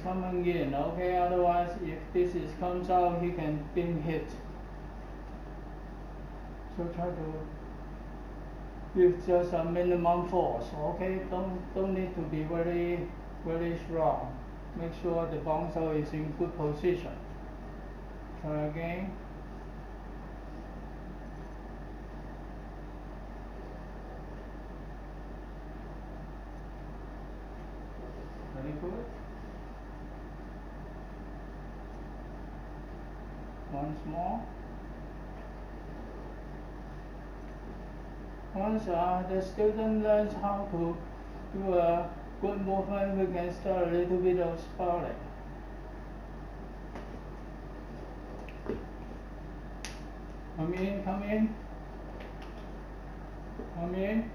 coming in, okay? Otherwise, if this is comes out, he can being hit. So try to use just a minimum force, okay? Don't need to be very strong. Make sure the bouncer is in good position. Try again. Very good. Once more. Once the student learns how to do a good movement, we can start a little bit of sparring. Come in, come in. Come in.